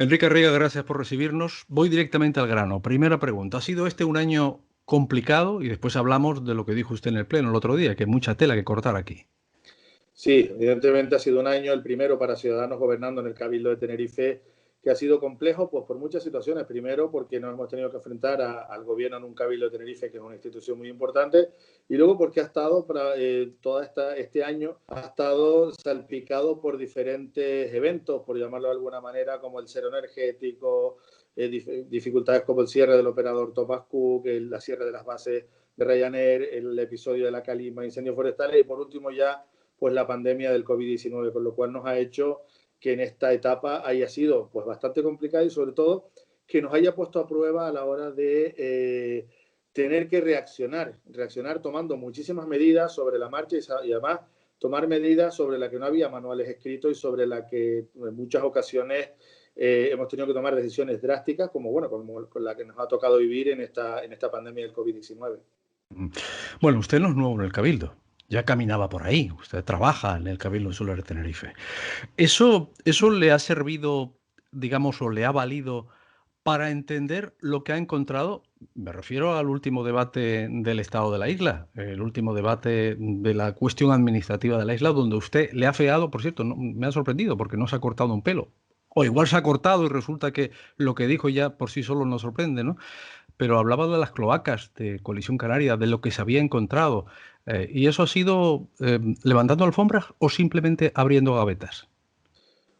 Enrique Arriaga, gracias por recibirnos. Voy directamente al grano. Primera pregunta. ¿Ha sido este un año complicado? Y después hablamos de lo que dijo usted en el Pleno el otro día, que hay mucha tela que cortar aquí. Sí, evidentemente ha sido un año, el primero para Ciudadanos gobernando en el Cabildo de Tenerife, que ha sido complejo pues, por muchas situaciones. Primero, porque nos hemos tenido que enfrentar al gobierno en un Cabildo de Tenerife, que es una institución muy importante, y luego porque ha estado, este año, ha estado salpicado por diferentes eventos, por llamarlo de alguna manera, como el cero energético, dificultades como el cierre del operador Thomas Cook, la cierre de las bases de Ryanair, el episodio de la Calima, incendios forestales, y por último ya pues la pandemia del COVID-19, con lo cual nos ha hecho que en esta etapa haya sido pues bastante complicada y sobre todo que nos haya puesto a prueba a la hora de tener que reaccionar tomando muchísimas medidas sobre la marcha y además tomar medidas sobre las que no había manuales escritos y sobre las que en muchas ocasiones hemos tenido que tomar decisiones drásticas como con la que nos ha tocado vivir en esta pandemia del COVID-19. Bueno, usted no es nuevo en el Cabildo. Ya caminaba por ahí. Usted trabaja en el Cabildo Insular de Tenerife. ¿Eso le ha servido, digamos, o le ha valido para entender lo que ha encontrado? Me refiero al último debate del Estado de la isla, el último debate de la cuestión administrativa de la isla, donde usted le ha feado, por cierto, me ha sorprendido porque no se ha cortado un pelo. O igual se ha cortado y resulta que lo que dijo ya por sí solo nos sorprende, ¿no? Pero hablaba de las cloacas de Colisión Canaria, de lo que se había encontrado. ¿Y eso ha sido levantando alfombras o simplemente abriendo gavetas?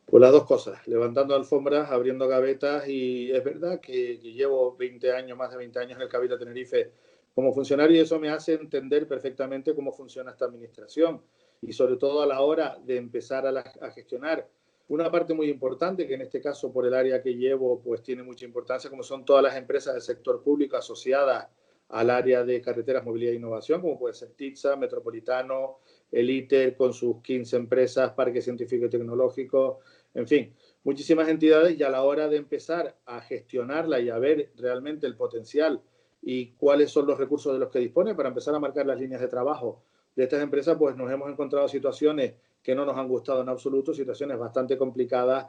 Pues las dos cosas, levantando alfombras, abriendo gavetas y es verdad que llevo 20 años, más de 20 años en el Cabildo de Tenerife como funcionario y eso me hace entender perfectamente cómo funciona esta administración y sobre todo a la hora de empezar a gestionar una parte muy importante que en este caso por el área que llevo pues tiene mucha importancia como son todas las empresas del sector público asociadas al área de carreteras, movilidad e innovación como puede ser TITSA, Metropolitano, el ITER con sus 15 empresas, parques científicos y tecnológicos, en fin, muchísimas entidades y a la hora de empezar a gestionarla y a ver realmente el potencial y cuáles son los recursos de los que dispone para empezar a marcar las líneas de trabajo de estas empresas, pues nos hemos encontrado situaciones que no nos han gustado en absoluto, situaciones bastante complicadas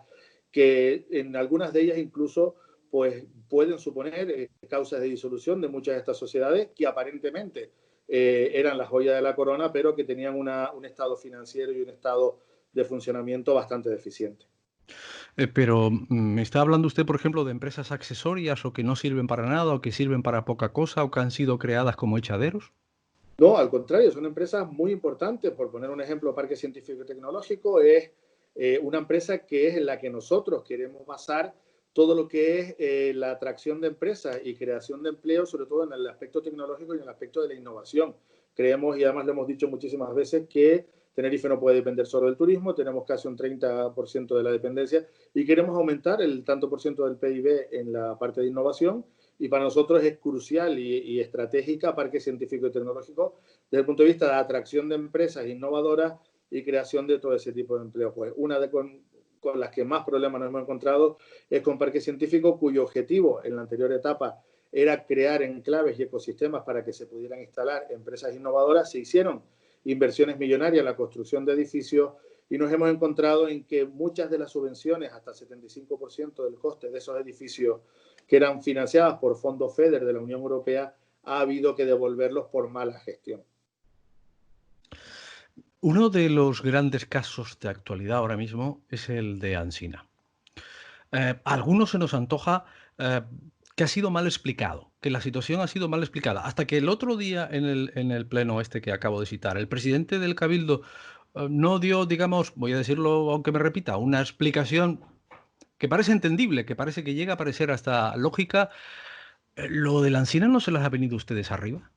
que en algunas de ellas incluso pues pueden suponer causas de disolución de muchas de estas sociedades que aparentemente eran la joya de la corona, pero que tenían un estado financiero y un estado de funcionamiento bastante deficiente. Pero ¿me está hablando usted, por ejemplo, de empresas accesorias o que no sirven para nada o que sirven para poca cosa o que han sido creadas como echaderos? No, al contrario, son empresas muy importantes. Por poner un ejemplo, Parque Científico y Tecnológico es una empresa que es en la que nosotros queremos basar todo lo que es la atracción de empresas y creación de empleo, sobre todo en el aspecto tecnológico y en el aspecto de la innovación. Creemos, y además lo hemos dicho muchísimas veces, que Tenerife no puede depender solo del turismo, tenemos casi un 30% de la dependencia y queremos aumentar el tanto por ciento del PIB en la parte de innovación y para nosotros es crucial y estratégica Parque Científico y Tecnológico desde el punto de vista de atracción de empresas innovadoras y creación de todo ese tipo de empleo. Pues una con las que más problemas nos hemos encontrado es con Parque Científico, cuyo objetivo en la anterior etapa era crear enclaves y ecosistemas para que se pudieran instalar empresas innovadoras. Se hicieron inversiones millonarias en la construcción de edificios y nos hemos encontrado en que muchas de las subvenciones, hasta el 75% del coste de esos edificios que eran financiadas por fondos FEDER de la Unión Europea, ha habido que devolverlos por mala gestión. Uno de los grandes casos de actualidad ahora mismo es el de Ansina. A algunos se nos antoja eh, que ha sido mal explicado, que la situación ha sido mal explicada, hasta que el otro día en el pleno este que acabo de citar, el presidente del Cabildo no dio, digamos, voy a decirlo aunque me repita, una explicación que parece entendible, que parece que llega a parecer hasta lógica. ¿Lo de la Encina no se las ha venido a ustedes arriba?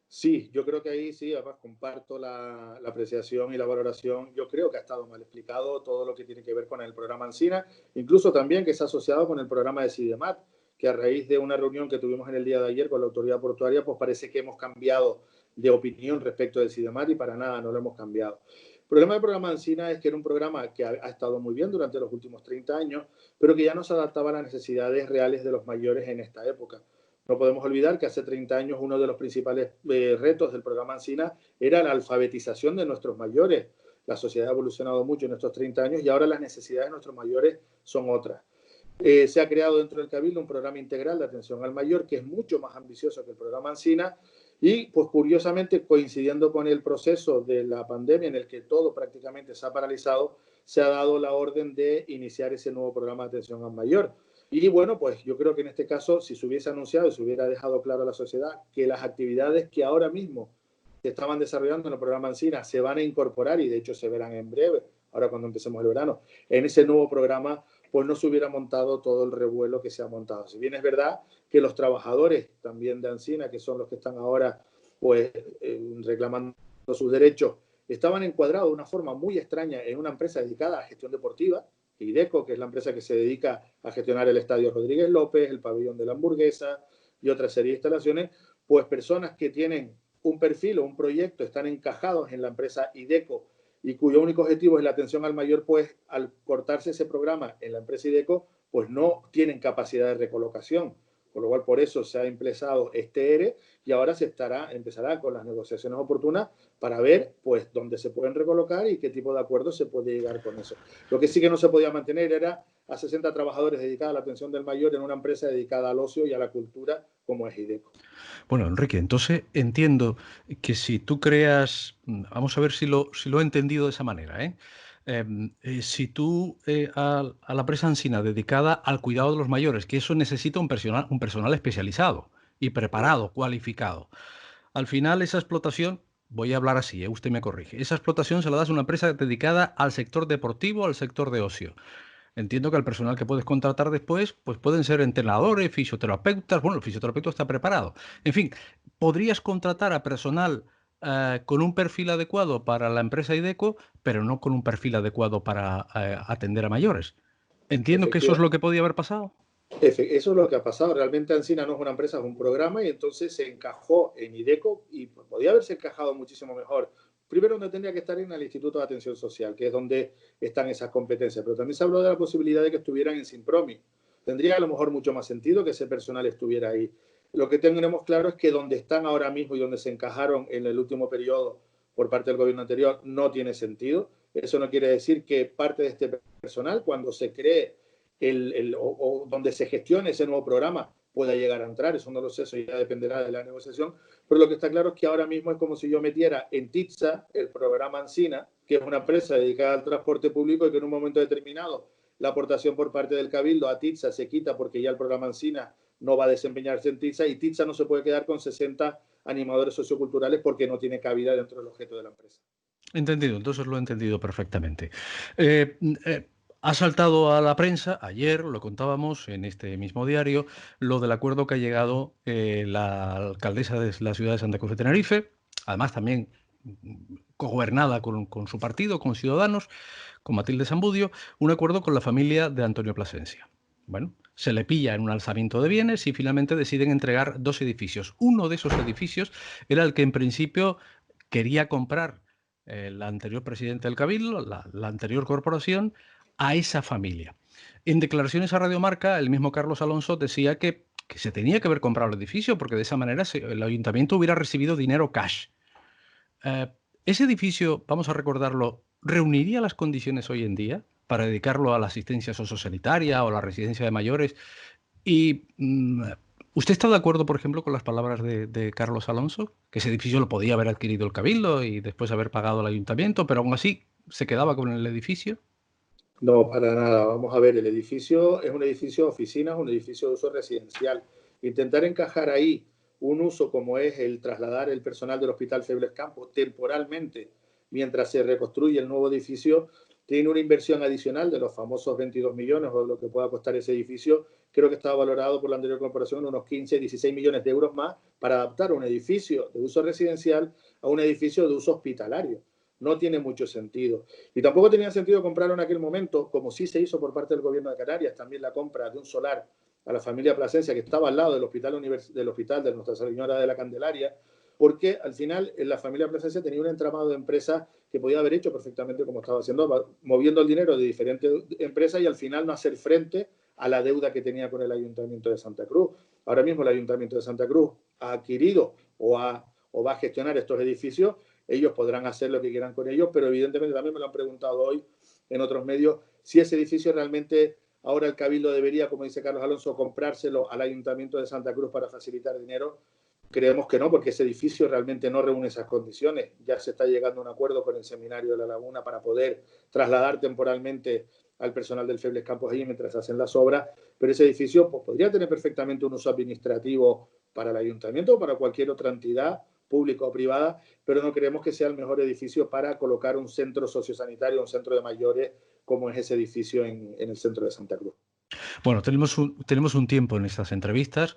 Sí, yo creo que ahí sí, además comparto la apreciación y la valoración. Yo creo que ha estado mal explicado todo lo que tiene que ver con el programa Ancina, incluso también que está asociado con el programa de SIDEMAT, que a raíz de una reunión que tuvimos en el día de ayer con la autoridad portuaria, pues parece que hemos cambiado de opinión respecto del SIDEMAT y para nada no lo hemos cambiado. El problema del programa Ancina es que era un programa que ha estado muy bien durante los últimos 30 años, pero que ya no se adaptaba a las necesidades reales de los mayores en esta época. No podemos olvidar que hace 30 años uno de los principales retos del programa Ancina era la alfabetización de nuestros mayores. La sociedad ha evolucionado mucho en estos 30 años y ahora las necesidades de nuestros mayores son otras. Se ha creado dentro del Cabildo un programa integral de atención al mayor que es mucho más ambicioso que el programa Ancina y, pues curiosamente, coincidiendo con el proceso de la pandemia en el que todo prácticamente se ha paralizado, se ha dado la orden de iniciar ese nuevo programa de atención al mayor. Y bueno, pues yo creo que en este caso, si se hubiese anunciado y se hubiera dejado claro a la sociedad que las actividades que ahora mismo se estaban desarrollando en el programa Ancina se van a incorporar y de hecho se verán en breve, ahora cuando empecemos el verano, en ese nuevo programa, pues no se hubiera montado todo el revuelo que se ha montado. Si bien es verdad que los trabajadores también de Ancina, que son los que están ahora pues reclamando sus derechos, estaban encuadrados de una forma muy extraña en una empresa dedicada a gestión deportiva, IDECO, que es la empresa que se dedica a gestionar el Estadio Rodríguez López, el Pabellón de la Hamburguesa y otra serie de instalaciones, pues personas que tienen un perfil o un proyecto, están encajados en la empresa IDECO y cuyo único objetivo es la atención al mayor, pues al cortarse ese programa en la empresa IDECO, pues no tienen capacidad de recolocación. Con lo cual, por eso se ha empezado este ERE y ahora empezará con las negociaciones oportunas para ver pues dónde se pueden recolocar y qué tipo de acuerdos se puede llegar con eso. Lo que sí que no se podía mantener era a 60 trabajadores dedicados a la atención del mayor en una empresa dedicada al ocio y a la cultura como es IDECO. Bueno, Enrique, entonces entiendo que si tú creas, vamos a ver si lo he entendido de esa manera, ¿eh? Si tú a la empresa Ansina dedicada al cuidado de los mayores, que eso necesita un personal especializado y preparado, cualificado. Al final esa explotación, voy a hablar así, usted me corrige, esa explotación se la das a una empresa dedicada al sector deportivo, al sector de ocio. Entiendo que el personal que puedes contratar después, pues pueden ser entrenadores, fisioterapeutas. Bueno, el fisioterapeuta está preparado. En fin, podrías contratar a personal con un perfil adecuado para la empresa IDECO, pero no con un perfil adecuado para atender a mayores. Entiendo que eso es lo Efectivamente. que podía haber pasado. Eso es lo que ha pasado. Realmente Ancina no es una empresa, es un programa y entonces se encajó en IDECO y podía haberse encajado muchísimo mejor. Primero donde tendría que estar en el Instituto de Atención Social, que es donde están esas competencias, pero también se habló de la posibilidad de que estuvieran en Sinpromi. Tendría a lo mejor mucho más sentido que ese personal estuviera ahí. Lo que tenemos claro es que donde están ahora mismo y donde se encajaron en el último periodo por parte del gobierno anterior no tiene sentido. Eso no quiere decir que parte de este personal, cuando se cree o donde se gestione ese nuevo programa pueda llegar a entrar, eso no lo sé, eso ya dependerá de la negociación, pero lo que está claro es que ahora mismo es como si yo metiera en TITSA el programa Ancina, que es una empresa dedicada al transporte público y que en un momento determinado la aportación por parte del Cabildo a TITSA se quita porque ya el programa Ancina no va a desempeñarse en TITSA y TITSA no se puede quedar con 60 animadores socioculturales porque no tiene cabida dentro del objeto de la empresa. Entendido, entonces lo he entendido perfectamente. Eh, eh, ha saltado a la prensa, ayer lo contábamos en este mismo diario, lo del acuerdo que ha llegado la alcaldesa de la ciudad de Santa Cruz de Tenerife, además también cogobernada con su partido, con Ciudadanos, con Matilde Sambudio, un acuerdo con la familia de Antonio Plasencia. Bueno, se le pilla en un alzamiento de bienes y finalmente deciden entregar dos edificios. Uno de esos edificios era el que en principio quería comprar el anterior presidente del Cabildo, la anterior corporación, a esa familia. En declaraciones a Radio Marca, el mismo Carlos Alonso decía que se tenía que haber comprado el edificio porque de esa manera el ayuntamiento hubiera recibido dinero cash. Eh, ese edificio, vamos a recordarlo, ¿reuniría las condiciones hoy en día para dedicarlo a la asistencia sociosanitaria o a la residencia de mayores? Y ¿usted está de acuerdo, por ejemplo, con las palabras de Carlos Alonso? Que ese edificio lo podía haber adquirido el Cabildo y después haber pagado al ayuntamiento, pero aún así se quedaba con el edificio. No, para nada. Vamos a ver, el edificio es un edificio de oficinas, un edificio de uso residencial. Intentar encajar ahí un uso como es el trasladar el personal del Hospital Febles Campos temporalmente mientras se reconstruye el nuevo edificio, tiene una inversión adicional de los famosos 22 millones o lo que pueda costar ese edificio. Creo que estaba valorado por la anterior corporación en unos 15, 16 millones de euros más para adaptar un edificio de uso residencial a un edificio de uso hospitalario. No tiene mucho sentido. Y tampoco tenía sentido comprarlo en aquel momento, como sí se hizo por parte del gobierno de Canarias, también la compra de un solar a la familia Plasencia, que estaba al lado del hospital de Nuestra Señora de la Candelaria, porque al final la familia Plasencia tenía un entramado de empresas que podía haber hecho perfectamente como estaba haciendo, moviendo el dinero de diferentes empresas y al final no hacer frente a la deuda que tenía con el Ayuntamiento de Santa Cruz. Ahora mismo el Ayuntamiento de Santa Cruz ha adquirido o va a gestionar estos edificios. Ellos podrán hacer lo que quieran con ellos, pero evidentemente también me lo han preguntado hoy en otros medios si ese edificio realmente ahora el Cabildo debería, como dice Carlos Alonso, comprárselo al Ayuntamiento de Santa Cruz para facilitar dinero. Creemos que no, porque ese edificio realmente no reúne esas condiciones. Ya se está llegando a un acuerdo con el Seminario de la Laguna para poder trasladar temporalmente al personal del Febles Campos allí mientras hacen las obras, pero ese edificio pues, podría tener perfectamente un uso administrativo para el ayuntamiento o para cualquier otra entidad, pública o privada, pero no creemos que sea el mejor edificio para colocar un centro sociosanitario, un centro de mayores, como es ese edificio en el centro de Santa Cruz. Bueno, tenemos un tiempo en estas entrevistas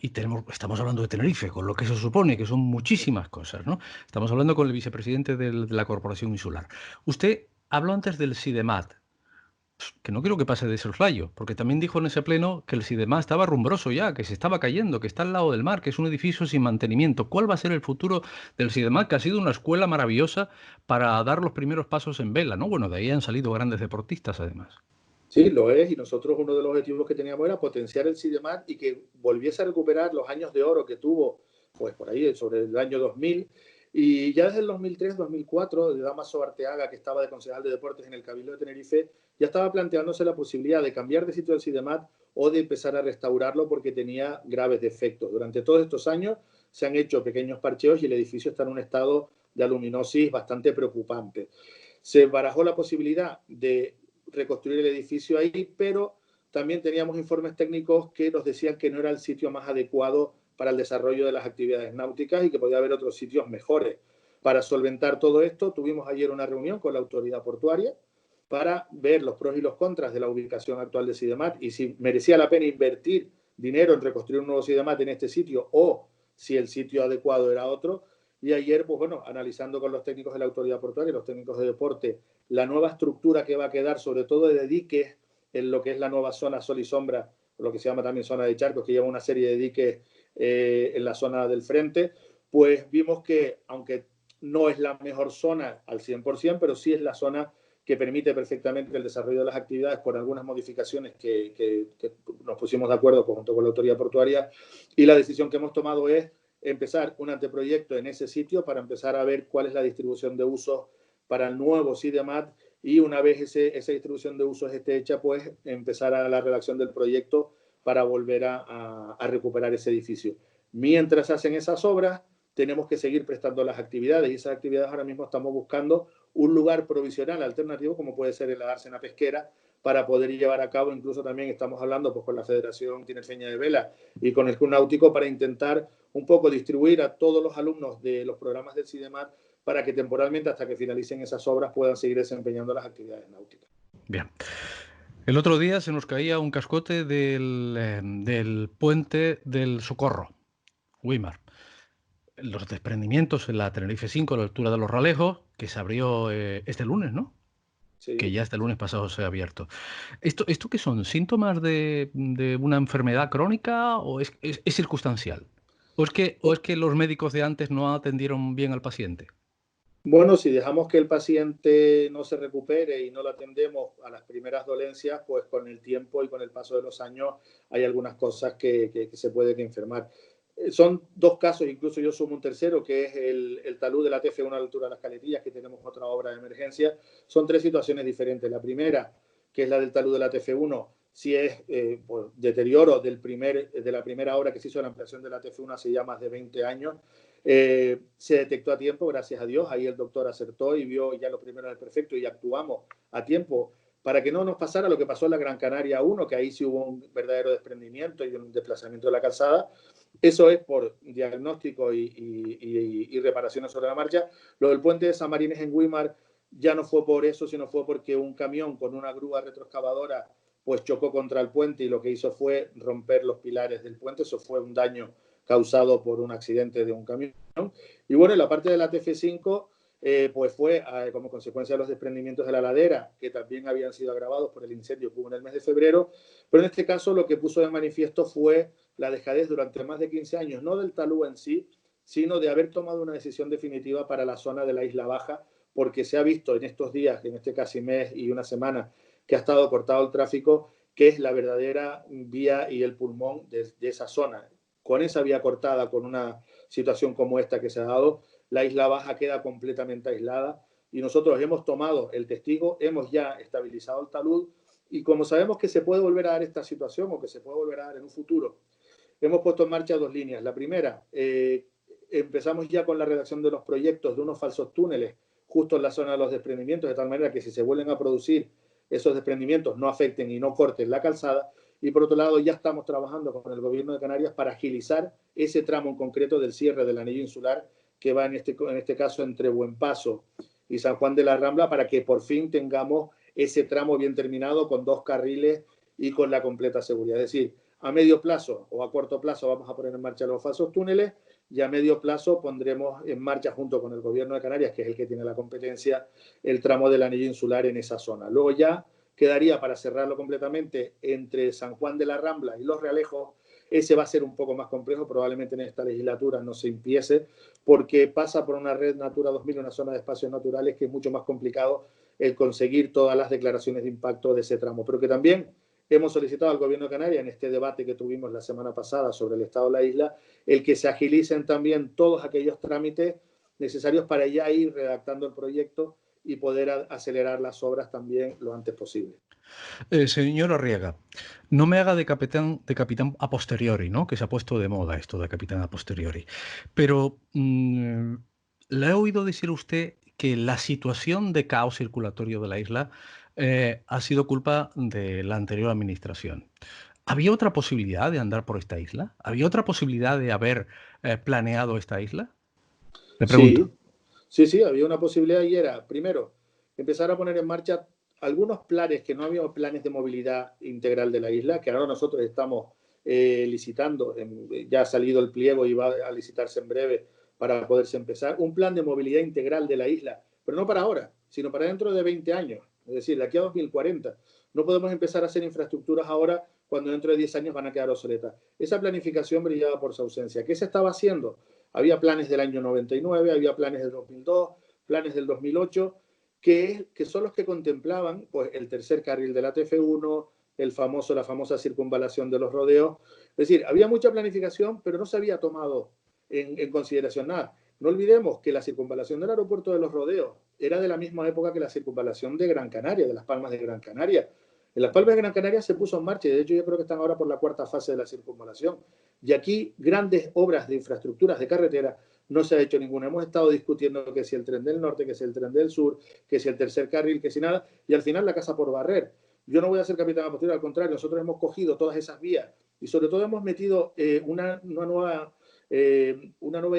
y estamos hablando de Tenerife, con lo que se supone que son muchísimas cosas, ¿no? Estamos hablando con el vicepresidente de la Corporación Insular. Usted habló antes del SIDEMAT, que no quiero que pase de soslayo, porque también dijo en ese pleno que el SIDEMAT estaba rumbroso ya, que se estaba cayendo, que está al lado del mar, que es un edificio sin mantenimiento. ¿Cuál va a ser el futuro del SIDEMAT, que ha sido una escuela maravillosa para dar los primeros pasos en vela, ¿no? Bueno, de ahí han salido grandes deportistas, además. Sí, lo es, y nosotros uno de los objetivos que teníamos era potenciar el SIDEMAT y que volviese a recuperar los años de oro que tuvo, pues por ahí, sobre el año 2000, y ya desde el 2003-2004, de Damaso Arteaga, que estaba de concejal de deportes en el Cabildo de Tenerife, ya estaba planteándose la posibilidad de cambiar de sitio el SIDEMAT o de empezar a restaurarlo porque tenía graves defectos. Durante todos estos años se han hecho pequeños parcheos y el edificio está en un estado de aluminosis bastante preocupante. Se barajó la posibilidad de reconstruir el edificio ahí, pero también teníamos informes técnicos que nos decían que no era el sitio más adecuado para el desarrollo de las actividades náuticas y que podía haber otros sitios mejores. Para solventar todo esto, tuvimos ayer una reunión con la autoridad portuaria para ver los pros y los contras de la ubicación actual de SIDEMAT y si merecía la pena invertir dinero en reconstruir un nuevo SIDEMAT en este sitio o si el sitio adecuado era otro. Y ayer, pues bueno, analizando con los técnicos de la autoridad portuaria y los técnicos de deporte la nueva estructura que va a quedar, sobre todo de diques, en lo que es la nueva zona sol y sombra, lo que se llama también zona de charcos, que lleva una serie de diques en la zona del frente, pues vimos que, aunque no es la mejor zona al 100%, pero sí es la zona que permite perfectamente el desarrollo de las actividades por algunas modificaciones que nos pusimos de acuerdo junto con la autoridad portuaria, y la decisión que hemos tomado es empezar un anteproyecto en ese sitio para empezar a ver cuál es la distribución de usos para el nuevo SIDEMAT y una vez esa distribución de usos esté hecha, pues empezar a la redacción del proyecto para volver a recuperar ese edificio. Mientras hacen esas obras, tenemos que seguir prestando las actividades y esas actividades ahora mismo estamos buscando un lugar provisional alternativo como puede ser la dársena pesquera para poder llevar a cabo, incluso también estamos hablando pues, con la Federación Tinerfeña de Vela y con el Club Náutico para intentar un poco distribuir a todos los alumnos de los programas del SIDEMAT para que temporalmente, hasta que finalicen esas obras, puedan seguir desempeñando las actividades náuticas. Bien. El otro día se nos caía un cascote del puente del Socorro, Weimar. Los desprendimientos en la Tenerife 5, a la altura de los Ralejos, que se abrió este lunes, ¿no? Sí. Que ya este lunes pasado se ha abierto. ¿Esto qué son? ¿Síntomas de una enfermedad crónica o es circunstancial? ¿O es que los médicos de antes no atendieron bien al paciente? Bueno, si dejamos que el paciente no se recupere y no lo atendemos a las primeras dolencias, pues con el tiempo y con el paso de los años hay algunas cosas que se pueden enfermar. Son dos casos, incluso yo sumo un tercero, que es el talud de la TF1 a la altura de las Caletillas, que tenemos otra obra de emergencia. Son tres situaciones diferentes. La primera, que es la del talud de la TF1, si es pues, deterioro de la primera obra que se hizo la ampliación de la TF1 hace ya más de 20 años. Se detectó a tiempo, gracias a Dios. Ahí el doctor acertó y vio ya lo primero del perfecto y actuamos a tiempo para que no nos pasara lo que pasó en la Gran Canaria 1, que ahí sí hubo un verdadero desprendimiento y un desplazamiento de la calzada. Eso es por diagnóstico y reparaciones sobre la marcha. Lo del puente de San Marines en Weimar ya no fue por eso, sino fue porque un camión con una grúa retroexcavadora pues chocó contra el puente y lo que hizo fue romper los pilares del puente. Eso fue un daño causado por un accidente de un camión. Y bueno, en la parte de la TF5, pues fue como consecuencia de los desprendimientos de la ladera, que también habían sido agravados por el incendio que hubo en el mes de febrero, pero en este caso lo que puso de manifiesto fue la dejadez durante más de 15 años, no del talud en sí, sino de haber tomado una decisión definitiva para la zona de la Isla Baja, porque se ha visto en estos días, en este casi mes y una semana, que ha estado cortado el tráfico, que es la verdadera vía y el pulmón de esa zona. Con esa vía cortada, con una situación como esta que se ha dado, la Isla Baja queda completamente aislada y nosotros hemos tomado el testigo, hemos ya estabilizado el talud Y como sabemos que se puede volver a dar esta situación o que se puede volver a dar en un futuro, hemos puesto en marcha dos líneas. La primera, empezamos ya con la redacción de los proyectos de unos falsos túneles justo en la zona de los desprendimientos, de tal manera que si se vuelven a producir esos desprendimientos no afecten y no corten la calzada. Y por otro lado, ya estamos trabajando con el Gobierno de Canarias para agilizar ese tramo en concreto del cierre del anillo insular que va en este caso entre Buenpaso y San Juan de la Rambla, para que por fin tengamos ese tramo bien terminado con 2 carriles y con la completa seguridad. Es decir, a medio plazo o a corto plazo vamos a poner en marcha los falsos túneles y a medio plazo pondremos en marcha junto con el Gobierno de Canarias, que es el que tiene la competencia, el tramo del anillo insular en esa zona. Luego ya quedaría, para cerrarlo completamente, entre San Juan de la Rambla y Los Realejos. Ese va a ser un poco más complejo, probablemente en esta legislatura no se empiece, porque pasa por una red Natura 2000, una zona de espacios naturales, que es mucho más complicado el conseguir todas las declaraciones de impacto de ese tramo, pero que también hemos solicitado al Gobierno de Canarias, en este debate que tuvimos la semana pasada sobre el estado de la isla, el que se agilicen también todos aquellos trámites necesarios para ya ir redactando el proyecto y poder acelerar las obras también lo antes posible. Señor Arriaga, no me haga de capitán a posteriori, ¿no? Que se ha puesto de moda esto de capitán a posteriori. Pero le he oído decir a usted que la situación de caos circulatorio de la isla ha sido culpa de la anterior administración. ¿Había otra posibilidad de andar por esta isla? ¿Había otra posibilidad de haber planeado esta isla? Le pregunto. Sí, había una posibilidad y era, primero, empezar a poner en marcha algunos planes, que no había planes de movilidad integral de la isla, que ahora nosotros estamos licitando, ya ha salido el pliego y va a licitarse en breve para poderse empezar, un plan de movilidad integral de la isla, pero no para ahora, sino para dentro de 20 años, es decir, de aquí a 2040. No podemos empezar a hacer infraestructuras ahora cuando dentro de 10 años van a quedar obsoletas. Esa planificación brillaba por su ausencia. ¿Qué se estaba haciendo? Había planes del año 99, había planes del 2002, planes del 2008, que son los que contemplaban pues, el tercer carril de la TF1, la famosa circunvalación de los rodeos. Es decir, había mucha planificación, pero no se había tomado en consideración nada. No olvidemos que la circunvalación del aeropuerto de los rodeos era de la misma época que la circunvalación de Gran Canaria, de Las Palmas de Gran Canaria. En Las Palmas de Gran Canaria se puso en marcha y de hecho yo creo que están ahora por la 4ª fase de la circunvalación. Y aquí grandes obras de infraestructuras de carretera no se ha hecho ninguna. Hemos estado discutiendo que si el tren del norte, que si el tren del sur, que si el tercer carril, que si nada, y al final la casa por barrer. Yo no voy a ser capitán a posteriori, al contrario, nosotros hemos cogido todas esas vías y sobre todo hemos metido una nueva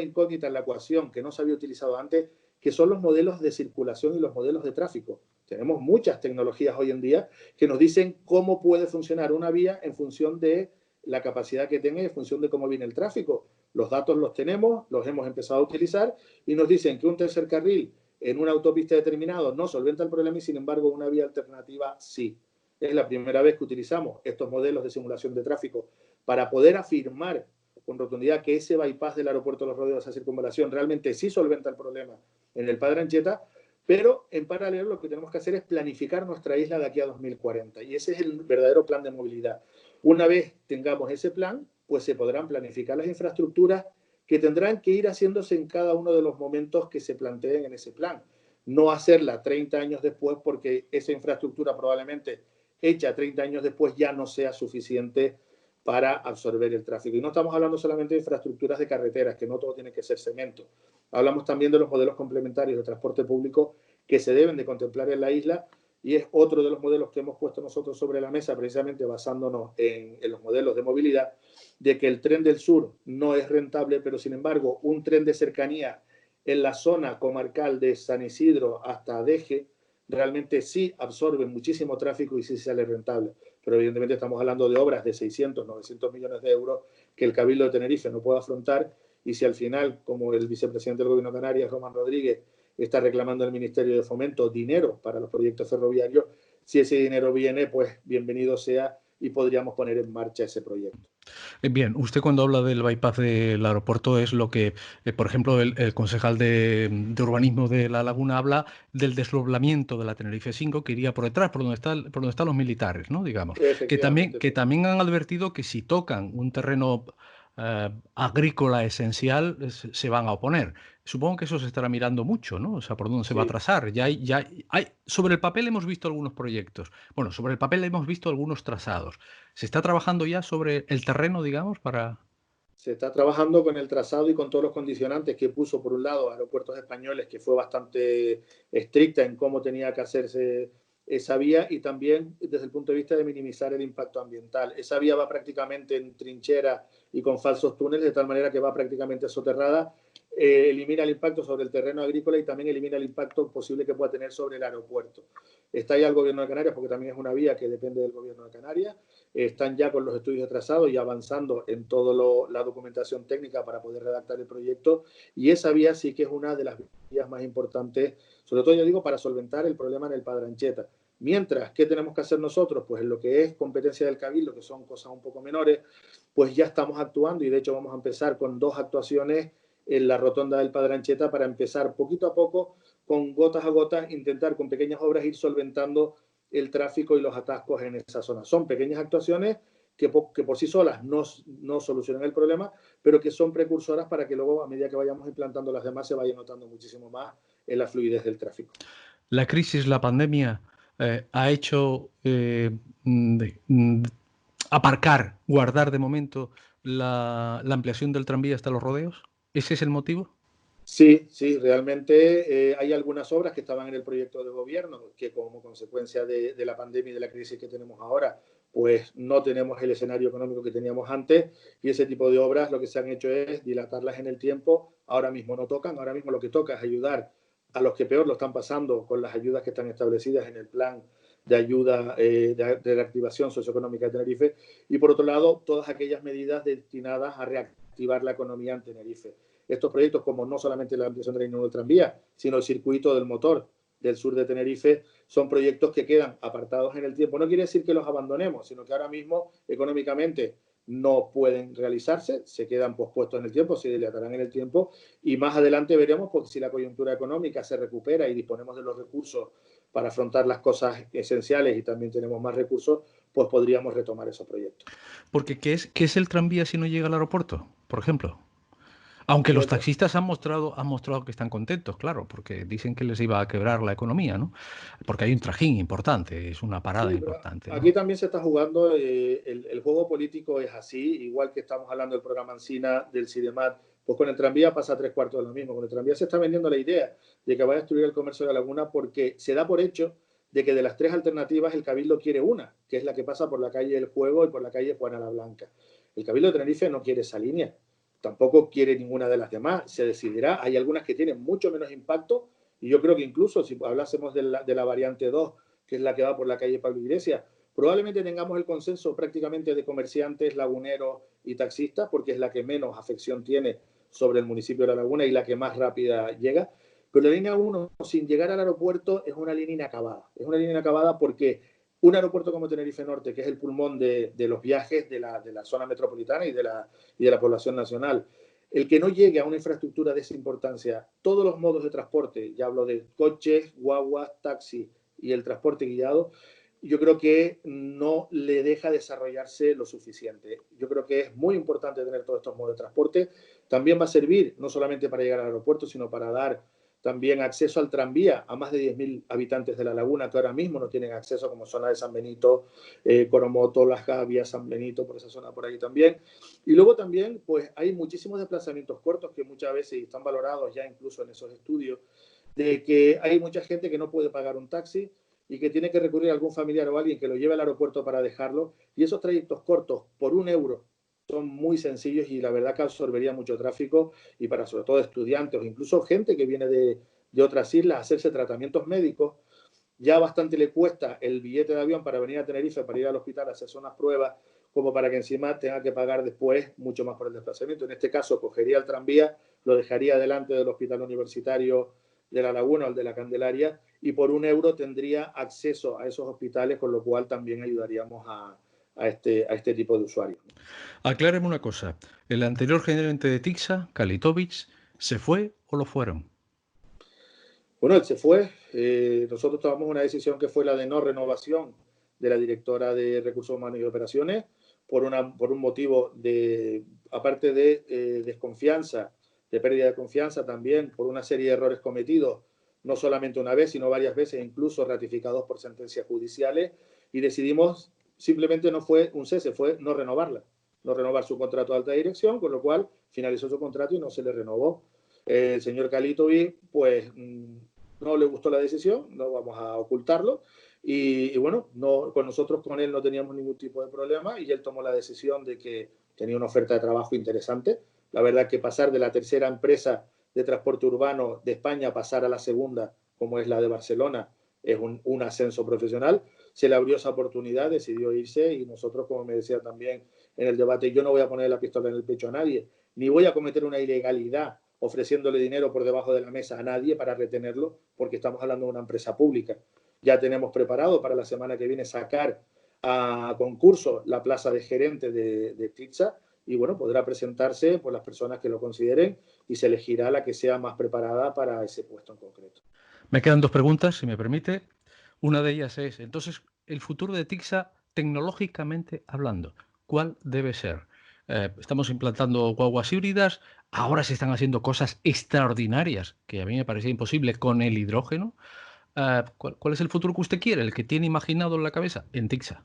incógnita en la ecuación que no se había utilizado antes, que son los modelos de circulación y los modelos de tráfico. Tenemos muchas tecnologías hoy en día que nos dicen cómo puede funcionar una vía en función de la capacidad que tenga y en función de cómo viene el tráfico. Los datos los tenemos, los hemos empezado a utilizar y nos dicen que un tercer carril en una autopista determinada no solventa el problema y sin embargo una vía alternativa sí. Es la primera vez que utilizamos estos modelos de simulación de tráfico para poder afirmar con rotundidad que ese bypass del aeropuerto de los rodeos, esa circunvalación, realmente sí solventa el problema en el Padre Anchieta, pero en paralelo lo que tenemos que hacer es planificar nuestra isla de aquí a 2040 y ese es el verdadero plan de movilidad. Una vez tengamos ese plan, pues se podrán planificar las infraestructuras que tendrán que ir haciéndose en cada uno de los momentos que se planteen en ese plan. No hacerla 30 años después porque esa infraestructura probablemente hecha 30 años después ya no sea suficiente para absorber el tráfico. Y no estamos hablando solamente de infraestructuras de carreteras, que no todo tiene que ser cemento. Hablamos también de los modelos complementarios de transporte público que se deben de contemplar en la isla y es otro de los modelos que hemos puesto nosotros sobre la mesa, precisamente basándonos en los modelos de movilidad, de que el tren del sur no es rentable, pero sin embargo un tren de cercanía en la zona comarcal de San Isidro hasta Deje realmente sí absorbe muchísimo tráfico y sí sale rentable. Pero evidentemente estamos hablando de obras de 600, 900 millones de euros que el Cabildo de Tenerife no puede afrontar y si al final, como el vicepresidente del Gobierno de Canarias, Román Rodríguez, está reclamando al Ministerio de Fomento dinero para los proyectos ferroviarios, si ese dinero viene, pues bienvenido sea y podríamos poner en marcha ese proyecto. Bien, usted cuando habla del bypass del aeropuerto es lo que, por ejemplo, el concejal de urbanismo de La Laguna habla del desdoblamiento de la Tenerife 5 que iría por detrás, por donde están los militares, ¿no? Digamos. Que Efectivamente. también han advertido que si tocan un terreno agrícola esencial se van a oponer. Supongo que eso se estará mirando mucho, ¿no? O sea, por dónde se va a Sí, trazar. Sobre el papel hemos visto algunos proyectos. Bueno, sobre el papel hemos visto algunos trazados. ¿Se está trabajando ya sobre el terreno, digamos, para...? se está trabajando con el trazado y con todos los condicionantes que puso, por un lado, Aeropuertos Españoles, que fue bastante estricta en cómo tenía que hacerse esa vía, y también desde el punto de vista de minimizar el impacto ambiental. Esa vía va prácticamente en trinchera y con falsos túneles, de tal manera que va prácticamente soterrada, elimina el impacto sobre el terreno agrícola y también elimina el impacto posible que pueda tener sobre el aeropuerto. Está ya el gobierno de Canarias, porque también es una vía que depende del gobierno de Canarias. Están ya con los estudios de trazado y avanzando en toda la documentación técnica para poder redactar el proyecto, y esa vía sí que es una de las vías más importantes, sobre todo, yo digo, para solventar el problema en el Padre Anchieta. Mientras, ¿qué tenemos que hacer nosotros? Pues en lo que es competencia del Cabildo, que son cosas un poco menores, pues ya estamos actuando, y de hecho vamos a empezar con 2 actuaciones en la rotonda del Padre Anchieta para empezar poquito a poco, con gotas a gotas, intentar con pequeñas obras ir solventando el tráfico y los atascos en esa zona. Son pequeñas actuaciones que por sí solas no solucionan el problema, pero que son precursoras para que luego, a medida que vayamos implantando las demás, se vaya notando muchísimo más en la fluidez del tráfico. La crisis, la pandemia, ha hecho aparcar, guardar de momento la ampliación del tranvía hasta los rodeos. ¿Ese es el motivo? Sí, sí, realmente hay algunas obras que estaban en el proyecto de gobierno que, como consecuencia de la pandemia y de la crisis que tenemos ahora, pues no tenemos el escenario económico que teníamos antes, y ese tipo de obras lo que se han hecho es dilatarlas en el tiempo. Ahora mismo no tocan, ahora mismo lo que toca es ayudar a los que peor lo están pasando con las ayudas que están establecidas en el plan de ayuda de la activación socioeconómica de Tenerife, y por otro lado todas aquellas medidas destinadas a reactivar la economía en Tenerife. Estos proyectos, como no solamente la ampliación de la línea del tranvía, sino el circuito del motor del sur de Tenerife, son proyectos que quedan apartados en el tiempo. No quiere decir que los abandonemos, sino que ahora mismo económicamente no pueden realizarse, se quedan pospuestos en el tiempo, se dilatarán en el tiempo, y más adelante veremos, porque si la coyuntura económica se recupera y disponemos de los recursos para afrontar las cosas esenciales y también tenemos más recursos, pues podríamos retomar esos proyectos. Porque qué es el tranvía si no llega al aeropuerto, por ejemplo? Aunque los Pues taxistas han mostrado que están contentos, claro, porque dicen que les iba a quebrar la economía, ¿no? Porque hay un trajín importante, es una parada sí, pero importante, aquí ¿no? también se está jugando, el juego político es así, igual que estamos hablando del programa Ancina, del CIDEMAT, pues con el tranvía pasa 3/4 de lo mismo. Con el tranvía se está vendiendo la idea de que va a destruir el comercio de la laguna, porque se da por hecho de que de las 3 alternativas el Cabildo quiere una, que es la que pasa por la calle El Juego y por la calle Juana la Blanca. El Cabildo de Tenerife no quiere esa línea, tampoco quiere ninguna de las demás, se decidirá. Hay algunas que tienen mucho menos impacto, y yo creo que incluso si hablásemos de la variante 2, que es la que va por la calle Pablo Iglesias, probablemente tengamos el consenso prácticamente de comerciantes, laguneros y taxistas, porque es la que menos afección tiene sobre el municipio de La Laguna y la que más rápida llega. Pero la línea 1, sin llegar al aeropuerto, es una línea inacabada. Es una línea inacabada porque un aeropuerto como Tenerife Norte, que es el pulmón de los viajes de la zona metropolitana y de la población nacional, el que no llegue a una infraestructura de esa importancia, todos los modos de transporte, ya hablo de coches, guaguas, taxis y el transporte guiado, yo creo que no le deja desarrollarse lo suficiente. Yo creo que es muy importante tener todos estos modos de transporte. También va a servir no solamente para llegar al aeropuerto, sino para dar también acceso al tranvía a más de 10.000 habitantes de La Laguna, que ahora mismo no tienen acceso, como zona de San Benito, Coromoto, Las Gavias, San Benito, por esa zona por ahí también. Y luego también, pues hay muchísimos desplazamientos cortos que muchas veces están valorados ya incluso en esos estudios, de que hay mucha gente que no puede pagar un taxi y que tiene que recurrir a algún familiar o alguien que lo lleve al aeropuerto para dejarlo. Y esos trayectos cortos por 1 euro son muy sencillos, y la verdad que absorbería mucho tráfico, y para sobre todo estudiantes o incluso gente que viene de otras islas a hacerse tratamientos médicos. Ya bastante le cuesta el billete de avión para venir a Tenerife, para ir al hospital a hacerse unas pruebas, como para que encima tenga que pagar después mucho más por el desplazamiento. En este caso, cogería el tranvía, lo dejaría delante del hospital universitario de La Laguna o el de la Candelaria, y por 1 euro tendría acceso a esos hospitales, con lo cual también ayudaríamos a este tipo de usuarios. Acláreme una cosa. ¿El anterior gerente de Tixa, Kalitovich, se fue o lo fueron? Bueno, él se fue. Nosotros tomamos una decisión que fue la de no renovación de la directora de Recursos Humanos y Operaciones, por un motivo de, aparte de desconfianza, de pérdida de confianza, también por una serie de errores cometidos, no solamente una vez, sino varias veces, incluso ratificados por sentencias judiciales, y decidimos, simplemente no fue un cese, fue no renovarla, no renovar su contrato de alta dirección, con lo cual finalizó su contrato y no se le renovó. El señor Kalitovic, pues no le gustó la decisión, no vamos a ocultarlo, y bueno, no, con nosotros, con él no teníamos ningún tipo de problema, y él tomó la decisión de que tenía una oferta de trabajo interesante. La verdad que pasar de la tercera empresa de transporte urbano de España a pasar a la segunda, como es la de Barcelona, es un ascenso profesional. Se le abrió esa oportunidad, decidió irse, y nosotros, como me decía también en el debate, yo no voy a poner la pistola en el pecho a nadie, ni voy a cometer una ilegalidad ofreciéndole dinero por debajo de la mesa a nadie para retenerlo, porque estamos hablando de una empresa pública. Ya tenemos preparado para la semana que viene sacar a concurso la plaza de gerente de TITSA, y bueno, podrá presentarse por las personas que lo consideren y se elegirá la que sea más preparada para ese puesto en concreto. Me quedan dos preguntas, si me permite. Una de ellas es, entonces, el futuro de TICSA, tecnológicamente hablando, ¿cuál debe ser? Estamos implantando guaguas híbridas, ahora se están haciendo cosas extraordinarias, que a mí me parecía imposible con el hidrógeno. ¿Cuál es el futuro que usted quiere, el que tiene imaginado en la cabeza en TICSA?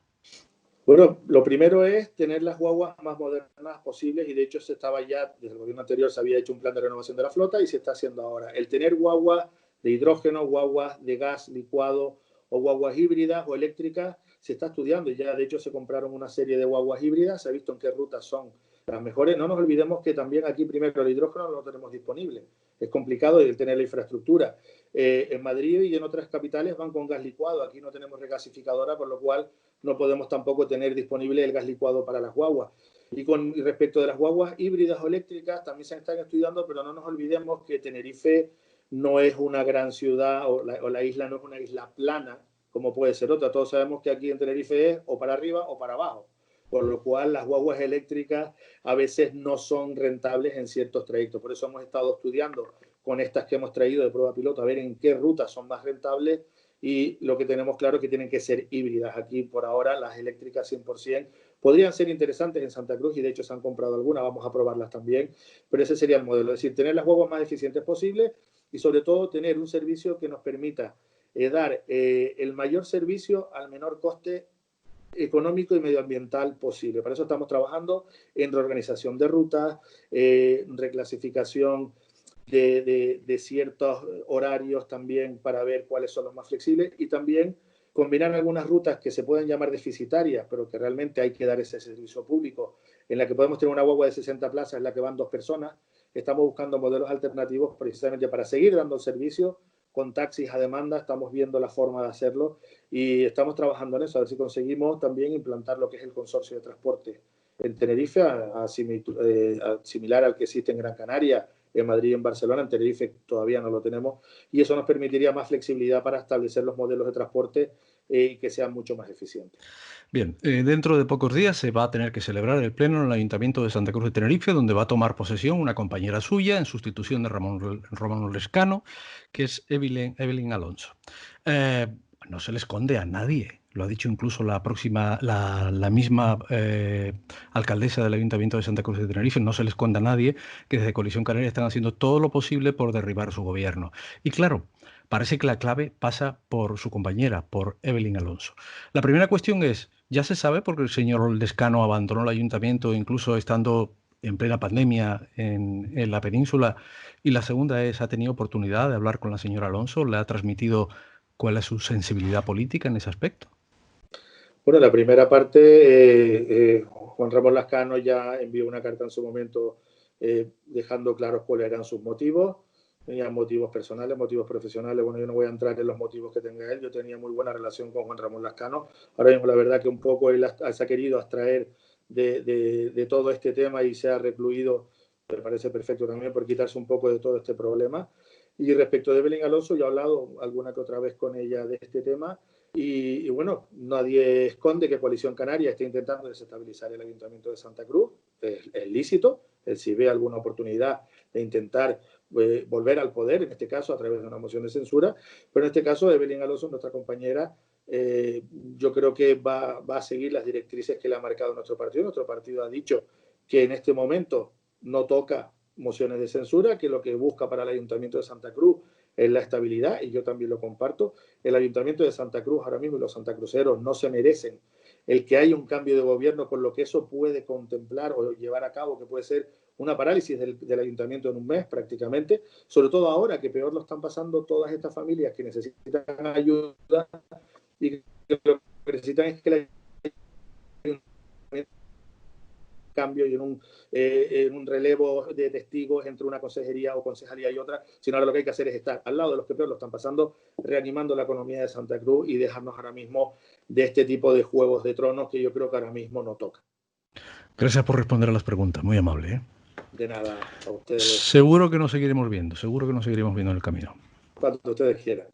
Bueno, lo primero es tener las guaguas más modernas posibles, y de hecho se estaba ya, desde el gobierno anterior se había hecho un plan de renovación de la flota y se está haciendo ahora. El tener guaguas de hidrógeno, guaguas de gas licuado o guaguas híbridas o eléctricas se está estudiando, y ya de hecho se compraron una serie de guaguas híbridas, se ha visto en qué rutas son las mejores. No nos olvidemos que también aquí primero el hidrógeno no lo tenemos disponible. Es complicado el tener la infraestructura. En Madrid y en otras capitales van con gas licuado, aquí no tenemos regasificadora, por lo cual no podemos tampoco tener disponible el gas licuado para las guaguas. Y respecto de las guaguas híbridas o eléctricas, también se están estudiando, pero no nos olvidemos que Tenerife no es una gran ciudad, o la isla no es una isla plana, como puede ser otra. Todos sabemos que aquí en Tenerife es o para arriba o para abajo, por lo cual las guaguas eléctricas a veces no son rentables en ciertos trayectos. Por eso hemos estado estudiando con estas que hemos traído de prueba piloto, a ver en qué rutas son más rentables, y lo que tenemos claro es que tienen que ser híbridas. Aquí por ahora las eléctricas 100% podrían ser interesantes en Santa Cruz, y de hecho se han comprado algunas, vamos a probarlas también, pero ese sería el modelo, es decir, tener las guaguas más eficientes posibles y sobre todo tener un servicio que nos permita dar el mayor servicio al menor coste económico y medioambiental posible. Para eso estamos trabajando en reorganización de rutas, reclasificación de ciertos horarios también para ver cuáles son los más flexibles, y también combinar algunas rutas que se pueden llamar deficitarias, pero que realmente hay que dar ese servicio público, en la que podemos tener una guagua de 60 plazas en la que van 2 personas. Estamos buscando modelos alternativos precisamente para seguir dando el servicio con taxis a demanda. Estamos viendo la forma de hacerlo y estamos trabajando en eso, a ver si conseguimos también implantar lo que es el consorcio de transporte en Tenerife, similar al que existe en Gran Canaria, en Madrid y en Barcelona. En Tenerife todavía no lo tenemos, y eso nos permitiría más flexibilidad para establecer los modelos de transporte y que sean mucho más eficientes. Bien, dentro de pocos días se va a tener que celebrar el pleno en el Ayuntamiento de Santa Cruz de Tenerife, donde va a tomar posesión una compañera suya en sustitución de Ramón Lescano, que es Evelyn Alonso. No se le esconde a nadie, lo ha dicho incluso la misma alcaldesa del Ayuntamiento de Santa Cruz de Tenerife, no se le esconde a nadie que desde Coalición Canaria están haciendo todo lo posible por derribar su gobierno. Y claro, parece que la clave pasa por su compañera, por Evelyn Alonso. La primera cuestión es, ¿ya se sabe por qué el señor Lescano abandonó el ayuntamiento, incluso estando en plena pandemia en la península? Y la segunda es, ¿ha tenido oportunidad de hablar con la señora Alonso? ¿Le ha transmitido cuál es su sensibilidad política en ese aspecto? Bueno, la primera parte, Juan Ramón Lascano ya envió una carta en su momento dejando claros cuáles eran sus motivos. Tenía motivos personales, motivos profesionales. Bueno, yo no voy a entrar en los motivos que tenga él. Yo tenía muy buena relación con Juan Ramón Lascano. Ahora mismo la verdad que un poco él se ha querido abstraer de todo este tema y se ha recluido, me parece perfecto también, por quitarse un poco de todo este problema. Y respecto de Evelyn Alonso, yo he hablado alguna que otra vez con ella de este tema. Y bueno, nadie esconde que Coalición Canaria está intentando desestabilizar el Ayuntamiento de Santa Cruz. Es lícito. Si ve alguna oportunidad de intentar volver al poder, en este caso a través de una moción de censura, pero en este caso Evelyn Alonso, nuestra compañera, Yo creo que va a seguir las directrices que le ha marcado nuestro partido. Nuestro partido ha dicho que en este momento no toca mociones de censura, que lo que busca para el Ayuntamiento de Santa Cruz es la estabilidad, y yo también lo comparto. El Ayuntamiento de Santa Cruz ahora mismo y los santacruceros no se merecen el que haya un cambio de gobierno, con lo que eso puede contemplar o llevar a cabo, que puede ser una parálisis del ayuntamiento en un mes prácticamente, sobre todo ahora que peor lo están pasando todas estas familias que necesitan ayuda y que lo que necesitan es que el ayuntamiento cambio y en un relevo de testigos entre una consejería o concejalía y otra, sino ahora lo que hay que hacer es estar al lado de los que peor lo están pasando, reanimando la economía de Santa Cruz y dejarnos ahora mismo de este tipo de juegos de tronos que yo creo que ahora mismo no toca. Gracias por responder a las preguntas, muy amable, ¿eh? De nada, a ustedes. Seguro que nos seguiremos viendo en el camino. Cuando ustedes quieran.